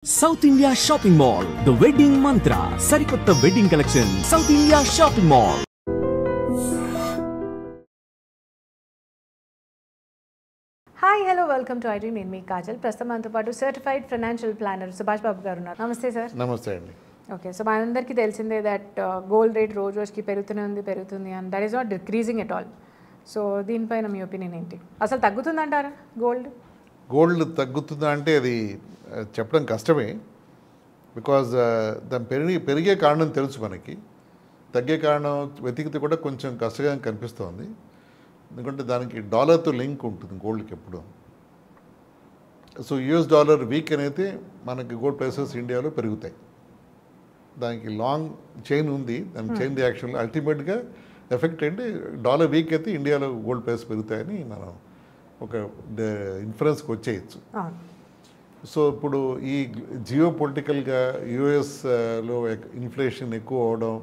South India Shopping Mall, The Wedding Mantra, Sarikotta Wedding Collection, South India Shopping Mall. Hi, hello, welcome to iDream. నేను మీ కాజల్. ప్రస్తుతం మనతో పాటు certified financial planner Subhash Babu గారు ఉన్నారు. నమస్తే sir. నమస్తే అండి. ఓకే, సో మనందరికీ తెలిసిందే దట్ గోల్డ్ రేట్ రోజు రోజుకి పెరుగుతుంది and that is not decreasing at all. So దీనిపైన మీ ఒపీనియన్ ఏంటి? అసలు తగ్గుతుందంటారా గోల్డ్ తగ్గుతుందా అంటే అది చెప్పడం కష్టమే. బికాజ్ దాని పెరిగే కారణం తెలుసు మనకి, తగ్గే కారణం వెతికితే కూడా కొంచెం కష్టంగా కనిపిస్తోంది. ఎందుకంటే దానికి డాలర్తో లింక్ ఉంటుంది గోల్డ్కి ఎప్పుడు. సో యూఎస్ డాలర్ వీక్ అయితే మనకి గోల్డ్ ప్రైసెస్ ఇండియాలో పెరుగుతాయి. దానికి లాంగ్ చైన్ ఉంది, దానికి చైన్ రియాక్షన్ అల్టిమేట్గా ఎఫెక్ట్ ఏంటి, డాలర్ వీక్ అయితే ఇండియాలో గోల్డ్ ప్రైస్ పెరుగుతాయని మనం ఒక ఇన్ఫరెన్స్కి వచ్చేయచ్చు. సో ఇప్పుడు ఈ జియో పొలిటికల్గా యూఎస్లో ఇన్ఫ్లేషన్ ఎక్కువ అవడం,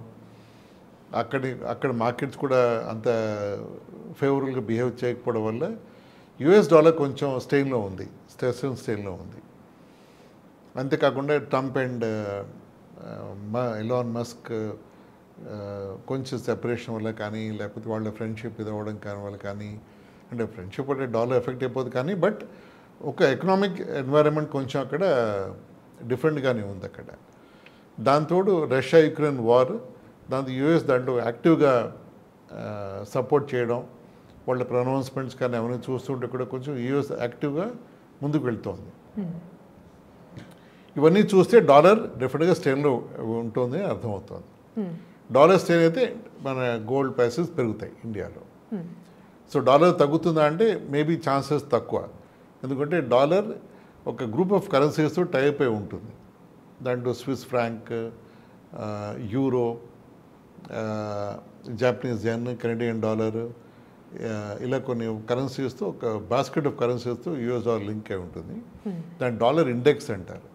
అక్కడ మార్కెట్స్ కూడా అంత ఫేవరబుల్గా బిహేవ్ చేయకపోవడం వల్ల యూఎస్ డాలర్ కొంచెం స్టైల్లో ఉంది, స్టైల్లో ఉంది. అంతేకాకుండా ట్రంప్ అండ్ ఎలాన్ మస్క్ కొంచెం సెపరేషన్ వల్ల కానీ, లేకపోతే వాళ్ళ ఫ్రెండ్షిప్ ఇది అవ్వడం కానీ వల్ల కానీ, అంటే ఫ్రెండ్షిప్ అంటే డాలర్ ఎఫెక్ట్ అయిపోతుంది కానీ, బట్ ఒక ఎకనామిక్ ఎన్వైరన్మెంట్ కొంచెం అక్కడ డిఫరెంట్గానే ఉంది అక్కడ. దాంతోడు రష్యా యుక్రెయిన్ వార్, దాంతో యూఎస్ దాంట్లో యాక్టివ్గా సపోర్ట్ చేయడం, వాళ్ళ ప్రొనౌన్స్మెంట్స్ కానీ అవన్నీ చూస్తుంటే కూడా కొంచెం యూఎస్ యాక్టివ్గా ముందుకు వెళ్తోంది. ఇవన్నీ చూస్తే డాలర్ డెఫినెట్గా స్టేన్లో ఉంటుంది అర్థమవుతుంది. డాలర్ స్టేన్ అయితే మన గోల్డ్ ప్రైసెస్ పెరుగుతాయి ఇండియాలో. సో డాలర్ తగ్గుతుందా అంటే మేబీ ఛాన్సెస్ తక్కువ. ఎందుకంటే డాలర్ ఒక గ్రూప్ ఆఫ్ కరెన్సీస్తో టైప్ అయి ఉంటుంది. దాంట్లో Swiss franc, euro, Japanese yen, Canadian dollar, ఇలా కొన్ని కరెన్సీస్తో ఒక బాస్కెట్ ఆఫ్ కరెన్సీస్తో యూఎస్ డాలర్ లింక్ అయి ఉంటుంది. దాని డాలర్ ఇండెక్స్ అంటారు.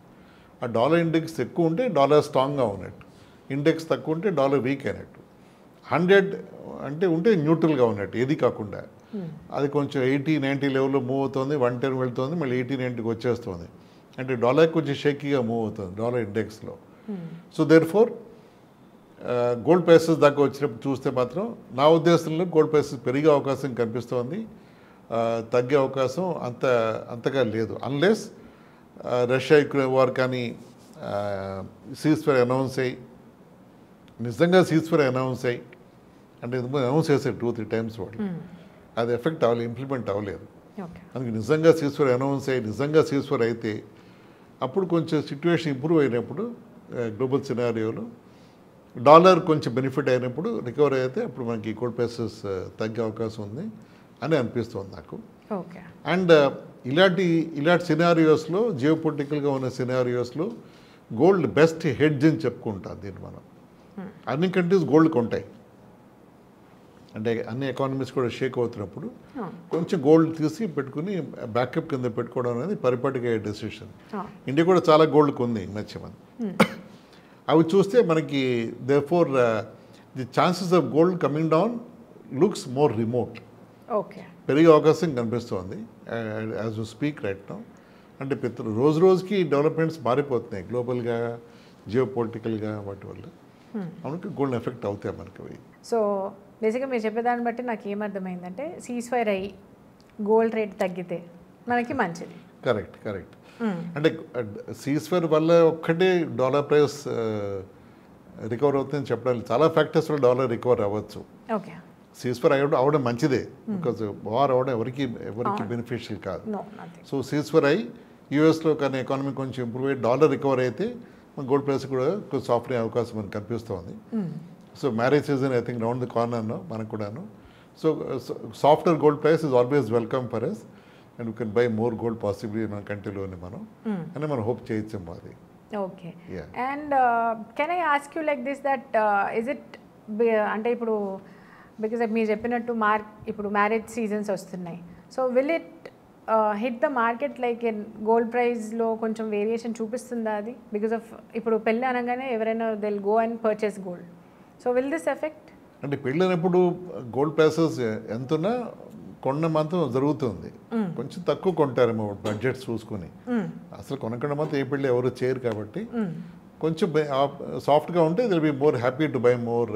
ఆ డాలర్ ఇండెక్స్ ఎక్కువ ఉంటే డాలర్ స్ట్రాంగ్గా ఉన్నట్టు, ఇండెక్స్ తక్కువ ఉంటే డాలర్ వీక్ అయినట్టు. 100 అంటే ఉంటే న్యూట్రల్గా ఉన్నట్టు, ఏది కాకుండా. అది కొంచెం 80-90 లెవెల్లో మూవ్ అవుతుంది, 110 వెళ్తుంది, మళ్ళీ 80-90కి వచ్చేస్తుంది. అంటే డాలర్ కొంచెం షేకీగా మూవ్ అవుతుంది డాలర్ ఇండెక్స్లో. So therefore gold prices దాకా వచ్చినప్పుడు చూస్తే మాత్రం నా ఉద్దేశంలో గోల్డ్ ప్రైసెస్ పెరిగే అవకాశం కనిపిస్తోంది, తగ్గే అవకాశం అంతగా లేదు. అన్లెస్ రష్యా యుక్రెయిన్ వార్ కానీ సీజ్ఫైర్ అనౌన్స్ అయ్యి, నిజంగా సీజ్ఫైర్ అనౌన్స్ అయ్యి, అంటే అనౌన్స్ చేశారు 2-3 టైమ్స్ వాళ్ళు, అది ఎఫెక్ట్ అవ్వలేదు, ఇంప్లిమెంట్ అవ్వలేదు. అందుకే నిజంగా సీజ్ఫైర్ అనౌన్స్ అయ్యి నిజంగా సీజ్ఫైర్ అయితే అప్పుడు కొంచెం సిచ్యువేషన్ ఇంప్రూవ్ అయినప్పుడు గ్లోబల్ సినారియోలో డాలర్ కొంచెం బెనిఫిట్ అయినప్పుడు రికవర్ అయితే అప్పుడు మనకి గోల్డ్ ప్రైసెస్ తగ్గే అవకాశం ఉంది అని అనిపిస్తుంది నాకు. అండ్ ఇలాంటి సినారియోస్లో, జియో పొలిటికల్గా ఉన్న సినారియోస్లో గోల్డ్ బెస్ట్ హెడ్జ్ అని చెప్పుకుంటాం దీన్ని మనం. అన్ని కంట్రీస్ గోల్డ్ కొంటాయి, అంటే అన్ని ఎకానమీస్ కూడా షేక్ అవుతున్నప్పుడు కొంచెం గోల్డ్ తీసి పెట్టుకుని బ్యాకప్ కింద పెట్టుకోవడం అనేది పరిపాటిగా డెసిషన్. ఇండియా కూడా చాలా గోల్డ్ కొంది మధ్యమని. అవి చూస్తే మనకి therefore the chances of gold coming down looks more remote. పెరిగే అవకాశం కనిపిస్తోంది as you speak right now. అంటే రోజు రోజుకి డెవలప్మెంట్స్ మారిపోతున్నాయి గ్లోబల్గా, జియో పొలిటికల్గా, వాటి వల్ల మనకి గోల్డ్ ఎఫెక్ట్ అవుతాయి మనకి. సో బేసిక్గా మీరు చెప్పేదాన్ని బట్టి నాకు ఏమర్థమైందంటే సీజ్ఫైర్ అయ్యి గోల్డ్ రేట్ తగ్గితే మనకి మంచిది. కరెక్ట్. అంటే సీజ్ఫైర్ వల్ల ఒక్కటే డాలర్ ప్రైస్ రికవర్ అవుతుందని చెప్పడానికి చాలా ఫ్యాక్టర్స్ వల్ల డాలర్ రికవర్ అవ్వచ్చు. సీజ్ఫైర్ అవడం మంచిదే, బికాజ్ వార్ అవడం ఎవరికి బెనిఫిషియల్ కాదు. సో సీజ్ఫైర్ అయ్యి యూఎస్లో కానీ ఎకానమీ కొంచెం ఇంప్రూవ్ అయ్యి డాలర్ రికవర్ అయితే మన గోల్డ్ ప్రైస్ కూడా కొంచెం సాఫ్ట్ అయ్యే అవకాశం మనకు కనిపిస్తోంది. So marriage season I think round the corner మనకు కూడాను. So software gold price is always welcome for us and you can buy more gold possibly మన కంట్రీలోని అని మనం హోప్ చేయొచ్చాము అది. Okay, and can I ask you like this that is it అంటే ఇప్పుడు బికాజ్ మీరు చెప్పినట్టు ఇప్పుడు మ్యారేజ్ సీజన్స్ వస్తున్నాయి. So will it hit the market like gold ప్రైస్లో కొంచెం వేరియేషన్ చూపిస్తుందా అది? బికాజ్ ఆఫ్ ఇప్పుడు పెళ్ళి అనగానే ఎవరైనా they'll go and purchase gold. So will this effect? అంటే పెళ్ళినప్పుడు గోల్డ్ ప్రైసెస్ ఎంతున్నా కొన్న మాత్రం జరుగుతుంది, కొంచెం తక్కువ కొంటారేమో బడ్జెట్స్ చూసుకుని. అసలు కొనకుండా మాత్రం ఏ పెళ్ళి ఎవరు చేయరు కాబట్టి కొంచెం సాఫ్ట్గా ఉంటే they'll be more happy to buy more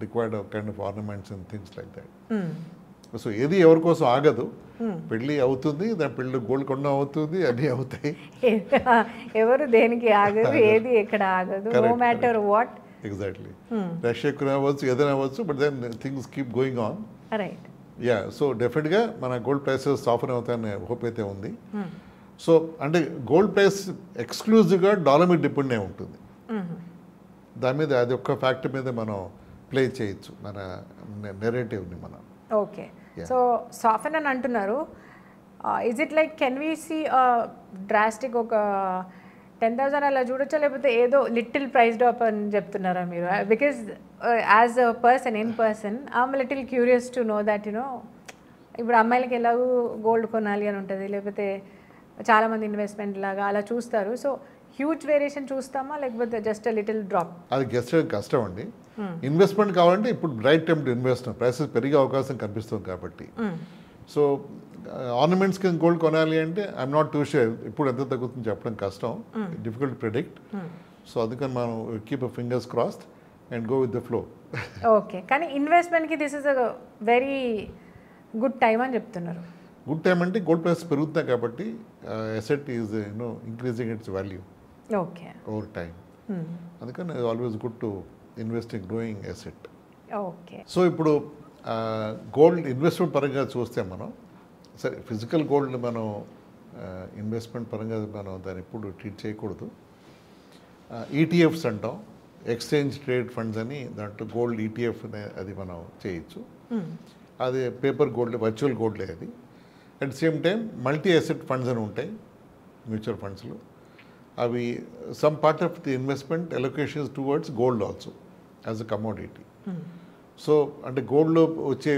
required kind of ornaments and things like that. So ఏది ఎవరి కోసం ఆగదు, పెళ్ళి అవుతుంది, దాని పెళ్ళి గోల్డ్ కొనడం అవుతుంది, అన్నీ అవుతాయి. ఎవరు దేనికి ఆగదు, ఏది ఎక్కడ ఆగదు, no matter what. Exactly. Rush ఎక్కువ అవ్వచ్చు, ఏదైనా అవ్వచ్చు, but then things keep going on. Right. Yeah, so డెఫినెట్గా మన గోల్డ్ ప్రైసెస్ సాఫ్ట్ అవుతాయని హోప్ అయితే ఉంది. సో అంటే గోల్డ్ ప్రైస్ ఎక్స్క్లూజివ్గా డాలర్ మీద డిపెండ్ అయి ఉంటుంది. దాని మీద అది ఒక్క ఫ్యాక్టర్ మీద మనం ప్లే చేయొచ్చు మన నెరేటివ్ని మనం. ఓకే. సో సాఫ్ట్ అని అంటున్నారు. Is it like can we see drastic ఒక 10,000 అలా చూడొచ్చా, లేకపోతే ఏదో లిటిల్ ప్రైస్ డ్రాప్ అని చెప్తున్నారా మీరు? Because as a person in person I'm little curious to know that ఇప్పుడు అమ్మాయిలకి ఎలాగూ గోల్డ్ కొనాలి అని ఉంటుంది, లేకపోతే చాలామంది ఇన్వెస్ట్మెంట్ లాగా అలా చూస్తారు. సో హ్యూజ్ వేరియేషన్ చూస్తామా, లేకపోతే జస్ట్ లిటిల్ డ్రాప్? అది గెస్ట్ కష్టం అండి. ఇన్వెస్ట్మెంట్ కావాలంటే ఇప్పుడు right time to invest, prices పెరిగే అవకాశం కనిపిస్తుంది కాబట్టి. సో ఆర్నమెంట్స్ కింద గోల్డ్ కొనాలి అంటే ఐఎమ్ నాట్ టూ షూర్, ఇప్పుడు ఎంత తగ్గుతుంది చెప్పడం కష్టం, డిఫికల్ట్ ప్రిడిక్ట్. సో అందుకని మనం keep fingers crossed and go with the flow. Okay. కానీ ఇన్వెస్ట్మెంట్కి this is a very good time అని చెప్తున్నారు. గుడ్ టైం అంటే గోల్డ్ ప్రైస్ పెరుగుతున్నాయి కాబట్టి asset is increasing its value okay over time. అందుకని always good to invest in growing asset. Okay. So ఇప్పుడు gold investment పరంగా చూస్తే మనం సరే ఫిజికల్ గోల్డ్ మనం ఇన్వెస్ట్మెంట్ పరంగా మనం దాన్ని ఎప్పుడు ట్రీట్ చేయకూడదు. ఈటీఎఫ్స్ అంటాం, ఎక్స్చేంజ్ ట్రేడ్ ఫండ్స్ అని, దాంట్లో గోల్డ్ ఈటీఎఫ్ అది మనం చేయొచ్చు. అది పేపర్ గోల్డ్, వర్చువల్ గోల్డే అది. At same time multi asset funds అని ఉంటాయి మ్యూచువల్ ఫండ్స్లో. అవి some part of the investment allocations towards gold also as a commodity. So అంటే గోల్డ్లో వచ్చే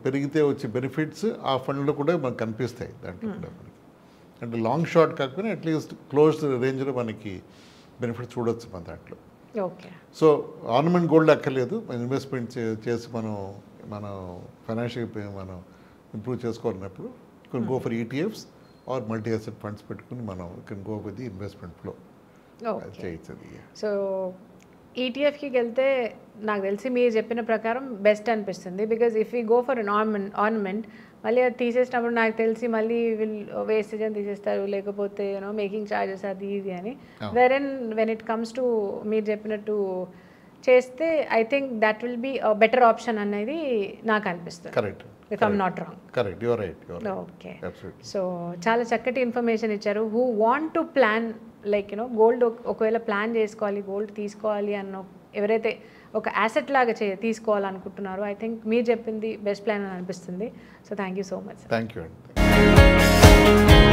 పెరిగితే వచ్చే బెనిఫిట్స్ ఆ ఫండ్లో కూడా మనకు కనిపిస్తాయి దాంట్లో కూడా మనకి. అంటే లాంగ్ షార్ట్ కాకపోయినా అట్లీస్ట్ క్లోజ్డ్ రేంజ్లో మనకి బెనిఫిట్స్ చూడవచ్చు మన దాంట్లో. ఓకే. సో ఆర్నమెంట్ గోల్డ్ అక్కర్లేదు, ఇన్వెస్ట్మెంట్ చేసి మనం ఫైనాన్షియల్ మనం ఇంప్రూవ్ చేసుకోవాలన్నప్పుడు can go for ETFs or multi asset funds పెట్టుకుని మనం can go with the investment flow చేయొచ్చు. సో ఈటీఎఫ్కి వెళ్తే నాకు తెలిసి మీరు చెప్పిన ప్రకారం బెస్ట్ అనిపిస్తుంది. Because if you go for an ornament మళ్ళీ అది తీసేసినప్పుడు నాకు తెలిసి మళ్ళీ వేస్టేజ్ అని తీసేస్తారు, లేకపోతే మేకింగ్ ఛార్జెస్ అది ఇది అని. వెన్ ఇట్ కమ్స్ టు మీరు చెప్పినట్టు చేస్తే I think that will be better option అనేది నాకు అనిపిస్తుంది. Correct. If I'm not wrong. Correct, you are right. Okay. So చాలా చక్కటి ఇన్ఫర్మేషన్ ఇచ్చారు. Who want to plan like gold ఒకవేళ ప్లాన్ చేసుకోవాలి, గోల్డ్ తీసుకోవాలి అన్న ఎవరైతే ఒక యాసెట్ లాగా తీసుకోవాలనుకుంటున్నారో ఐ థింక్ మీరు చెప్పింది బెస్ట్ ప్లాన్ అని అనిపిస్తుంది. So thank you so much. Thank you అండి.